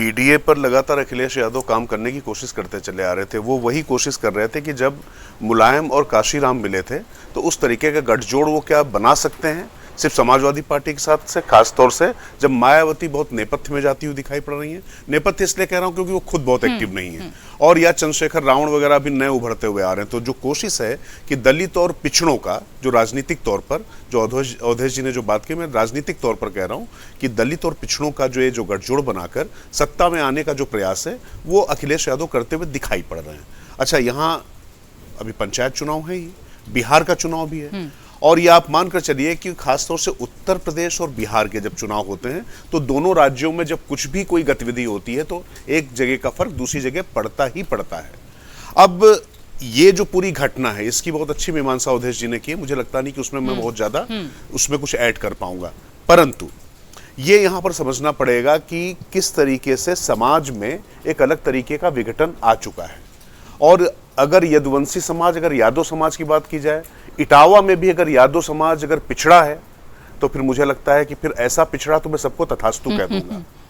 PDA पर लगातार अखिलेश यादव काम करने की कोशिश करते चले आ रहे थे। वो वही कोशिश कर रहे थे कि जब मुलायम और काशीराम मिले थे तो उस तरीके का गठजोड़ वो क्या बना सकते हैं सिर्फ समाजवादी पार्टी के साथ से, खासतौर से जब मायावती बहुत नेपथ्य में जाती हुई दिखाई पड़ रही है। नेपथ्य इसलिए कह रहा हूं क्योंकि वो खुद बहुत एक्टिव नहीं है, और या चंद्रशेखर रावण वगैरह भी नए उभरते हुए आ रहे हैं। तो जो कोशिश है कि दलित और पिछड़ों का जो राजनीतिक तौर पर, जो अवधेश जी ने जो बात की, मैं राजनीतिक तौर पर कह रहा हूं कि दलित और पिछड़ों का जो ये जो गठजोड़ बनाकर सत्ता में आने का जो प्रयास है वो अखिलेश यादव करते हुए दिखाई पड़ रहे हैं। अच्छा, यहाँ अभी पंचायत चुनाव है ही, बिहार का चुनाव भी है, और ये आप मानकर चलिए कि खासतौर से उत्तर प्रदेश और बिहार के जब चुनाव होते हैं तो दोनों राज्यों में जब कुछ भी कोई गतिविधि होती है तो एक जगह का फर्क दूसरी जगह पड़ता ही पड़ता है। अब ये जो पूरी घटना है इसकी बहुत अच्छी मीमांसा अवधेश जी ने की है। मुझे लगता नहीं कि उसमें मैं बहुत ज्यादा उसमें कुछ ऐड कर पाऊंगा, परंतु ये यहां पर समझना पड़ेगा कि किस तरीके से समाज में एक अलग तरीके का विघटन आ चुका है। और अगर यदुवंशी समाज, अगर यादव समाज की बात की जाए, इटावा में भी अगर यादव समाज अगर पिछड़ा है तो फिर मुझे लगता है कि फिर ऐसा पिछड़ा तो मैं सबको तथास्तु कह दूंगा।